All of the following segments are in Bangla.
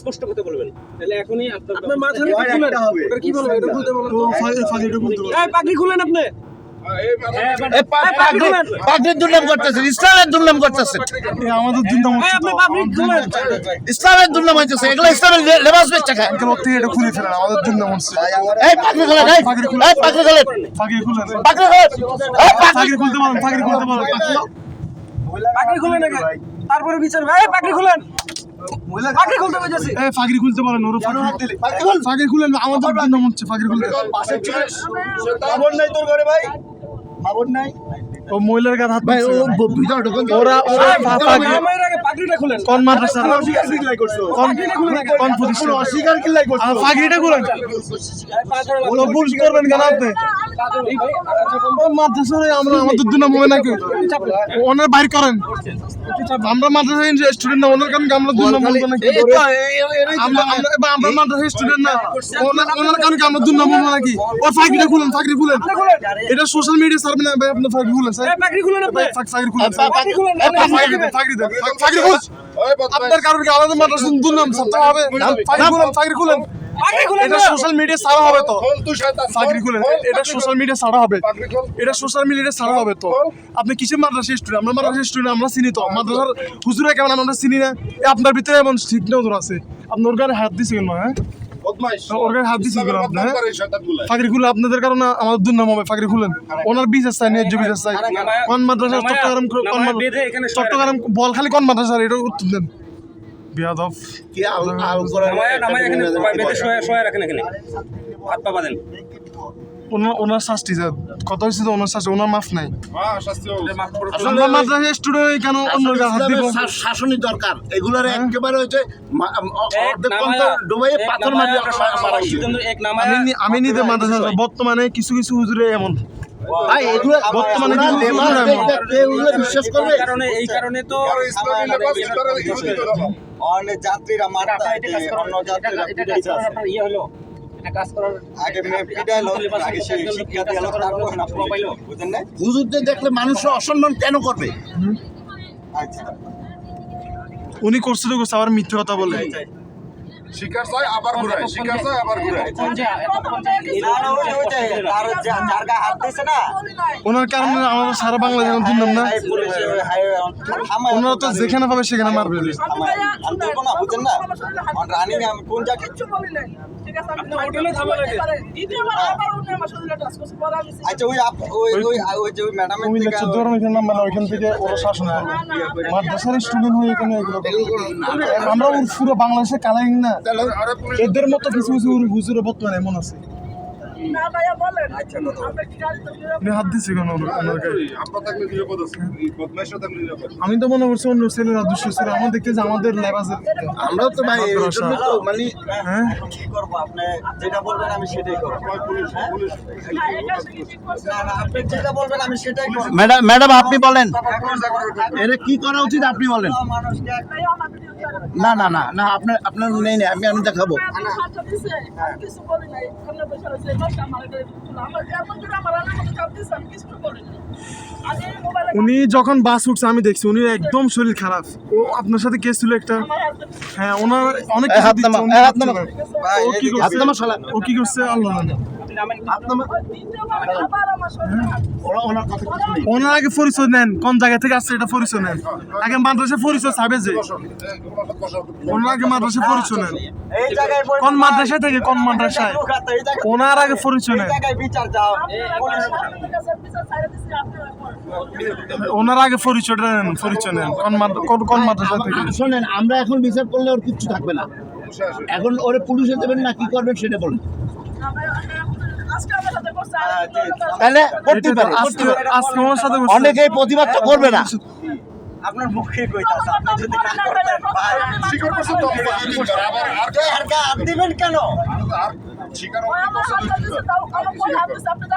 স্পষ্ট কথা বলবেন, তাহলে এখনই আপনার মাথা নিয়ে খুলেন হবে এটা কি বলবো, এটা খুলতে বলেন তো। ফাঁকিটা খুলতে বলেন। এই পাগড়ি খুলেন আপনি। পাগড়ির দুর্নাম করতেছেন, ইসলামের দুর্নাম করতেছেন, আমাদের দুর্নাম হ্যাঁ, আপনি পাবলিক খুলেন। ইসলামের দুর্নাম হইতেছে, এগুলো ইসলামের লেবাস বেচা খায়। থেকে এটা খুলে ফেলেন, আমাদের দুর্নাম হচ্ছে। এই পাগড়ি খোলেন, এই পাগড়ি খোলেন, পাগড়ি খুলেন, পাগড়ি খোলেন, এই পাগড়ি খুলতে বলেন, পাগড়ি খুলতে বলেন। পাগড়ি খুলেন আগে, তারপরে বিচার। ভাই পাগড়ি খুলেন, পাগড়ি খুলতে বলেছি। এই পাগড়ি খুলতে বলেন, ওর পাগড়ি খুলেন, আমাদের দুর্নাম হচ্ছে পাগড়ি খুলতে। খবর নাই তোর ঘরে ভাই, খবর নাই। ও মহিলার গায়ে হাত ভাই ও দিচ্ছে। ভিতরে ঢোকেন। ওরা আমার আগে পাগড়িটা খুলেন। কোন মাদ্রাসা অস্বীকার কিল্লাই করছো, কোন প্রতিষ্ঠান অস্বীকার কিল্লাই করছো। পাগড়িটা খুলেন, ওরা ভুল করবেন কেন আপনি? মাদ্রাসায় আমরা আমাদের দুর্নাম হবে নাকি? ওনার বাইর করেন, আমরা মাদ্রাসায় স্টুডেন্ট না, ওনার কারণে আমরা দুর্নাম বলবো নাকি? আমরা মাদ্রাসায় স্টুডেন্ট না, ওনার কারণে আমরা দুর্নাম বলবো নাকি? ও পাগড়িটা খুলেন, পাগড়ি খুলেন। এটা সোশ্যাল মিডিয়া সার্ভে না ভাই, আপনি পাগড়ি খুলেন স্যার, পাগড়ি খুলেন আপনি। পাগড়ি খুলেন, পাগড়ি খুলেন। পাগড়ি দেন, পাগড়ি খুলেন। আপনার কারণে কি আমাদের মাদ্রাসার দুর্নাম ছাড়তে হবে? পাগড়ি খুলেন, পাগড়ি খুলেন। পাগড়ি খুলেন এটা সোশ্যাল মিডিয়া ছাড়া হবে তো। পাগড়ি খুলেন, এটা সোশ্যাল মিডিয়া ছাড়া হবে, এটা সোশ্যাল মিডিয়া ছাড়া হবে তো। আপনি কিসের মাদ্রাসা স্টুডেন্ট? আমরা মাদ্রাসা স্টুডেন্ট, আমরা চিনি তো মাদ্রাসার হুজুরা কেমন আমরা চিনি না। আপনার ভিতরে এমন ঠিক নজর আছে, আপনি ওর গায়ে হাত দিচ্ছেন না? হ্যাঁ, ওর গায়ে হাত দিচ্ছেন কেন আপনি? পাগড়ি খুলে আপনাদের কারণে আমাদের দুর্নাম হবে। পাগড়ি খুলেন, ওনার বিচার চাই, ন্যায্য বিচার চাই। কোন মাদ্রাসা? চট্টগ্রাম বলখালি কোন মাদ্রাসা? এটা উত্তর দেন। বিয়াদব কি আল করে নামায় এখানে বেঁধে শোয়া রাখেন, এখানে হাত পা বাঁধেন। ওনার শাস্তি স্যার, কথা হচ্ছে তো ওনার শাস্তি, ওনার মাফ নাই। আমরা মাদ্রাসা স্টুডেন্ট কেন অন্যের গায়ে হাত দিব? শাসনই দরকার, এগুলোর একেবারে হচ্ছে অর্ধেক পন্থা ডুবাইয়ে পাথর মারিয়ে মারা উচিত। আমি নিজে মাদ্রাসা বর্তমানে কিছু কিছু হুজুরে এমন ভাই এগুলো বর্তমানে এগুলো বিশ্বাস করবে। এই কারণে তো অনেক যাত্রীরা মারতা অন্য যাত্রীরা আপনার ইয়ে হলো, এটা কাজ করার আগে পিটাইলো, আগে সেই শিক্ষা দিলো, তারপর না পাইলো, বুঝেন না? হুজুরদের দেখলে মানুষরা অসম্মান কেন করবে? আচ্ছা উনি করছে তো করছে, আবার মিথ্যে কথা বলে। শিকার চাই আবার ঘুরায়, শিকার চাই আবার ঘুরায়। আর যার গায়ে হাত দিয়েছে না, ওনার কারণে আমরা সারা বাংলাদেশ দুর্নাম না। এই পুলিশে থামায়, ওনারা তো যেখানে পাবে সেখানে মারবে। আমি বলবো না, বুঝেন না? রানিং আমি কোন জায়গায় আচ্ছা ওই যে ওই ম্যাডামের কুমিল্লা থেকে 14 এখানে নাম্বার না, ওইখান থেকে ওরা শাসন করবে। মাদ্রাসার স্টুডেন্ট হয়ে এখানে এগুলো আমরা ওর পুরো বাংলাদেশে কালাই না। এদের মতো কিছু কিছু হুজুরে বর্তমানে এমন আছে। উনি হাত দিচ্ছে কেন ওনার গায়ে? আমি তো মনে করছি অন্য ছেলেরা দুষ্ট ছিল, আমার দেখতে যে আমাদের লেবাসের আমরাও তো ভাই মানে হ্যাঁ কি করবো, আপনি যেটা বলবেন আমি সেটাই করবো। না না, আপনি যেটা বলবেন আমি সেটাই করবো। ম্যাডাম আপনি বলেন এর কি করা উচিত, আপনি বলেন। মানুষকে না না না না, আপনার আপনার নেই না, আমি দেখাবো। উনি যখন বাস উঠছে আমি দেখছি উনি একদম শরীর খারাপ। ও আপনার সাথে কেস ছিল একটা? হ্যাঁ, ওনার অনেক কিছু হাত নামা, দিচ্ছে, উনি হাত নামা। ও কি হাত নামা করছে? শালা। ও কি করছে আল্লাহ জানে। ওনার আগে পরিচয় নেন, কোন জায়গা থেকে আসছে এটা পরিচয় নেন। আগে মাদ্রাসার পরিচয় চাবে যে, ওনার আগে মাদ্রাসার পরিচয় নেন। এই জায়গায় কোন মাদ্রাসা থেকে, কোন মাদ্রাসায়, এই জায়গায় ওনার আগে পরিচয় নেন। বিচার যাও, ওনার আগে পরিচয়টা নেন, পরিচয় নেন কোন মাদ্রাসা থেকে। শোনেন, আমরা এখন বিচার করলে ওর কিচ্ছু থাকবে না। এখন ওরে পুলিশে দেবেন না কি করবেন সেটা বলুন। তাহলে করতে পারে, আজকে ওনার সাথে বসে- অনেকে প্রতিবাদটা করবে না। আপনার মুখে কইতাছে, আপনি যদি না করতেন ভাই শিকার করছে তো আবার আর হাত দিবেন কেন? শিকার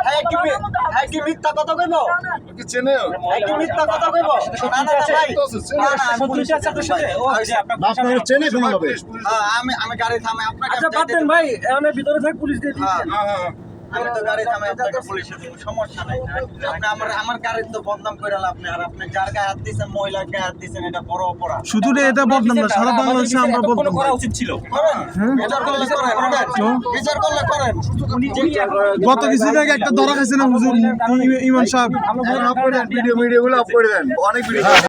হ্যাঁ কি মিথ্যা কথা কইব? কি চেনে হ্যাঁ কি মিথ্যা কথা কইব? না না না ভাই, না না শত্রুতা আছে আপনার সাথে? ও যে আপনার আপনার চেনে কোনোভাবে? আমি গাড়ি থামে আপনাকে আচ্ছা বাদ দেন ভাই, এখানে ভিতরে থাক, পুলিশ দিয়ে দিচ্ছে। হ্যাঁ, হ্যাঁ হ্যাঁ আমি তো গাড়ি থামাই আপনাকে পুলিশে দেব, সমস্যা নাই। আপনি আমার গাড়ির তো বদনাম করে আপনি, আর আপনি যার গায়ে হাত দিয়েছেন, মহিলার গায়ে হাত দিয়েছেন, এটা বড় অপরাধ। শুধু রে এটা বদনাম না, সারা বাংলাদেশে আমরা বদনাম। করা উচিত ছিল। করেন, বিচার করলে করেন, বিচার করলে করেন। গত কিছুদিন আগে একটা ধরা খাইছে না হুজুর ইমাম সাহেব? ভিডিও গুলো আপ করে দেন, অনেক ভিডিও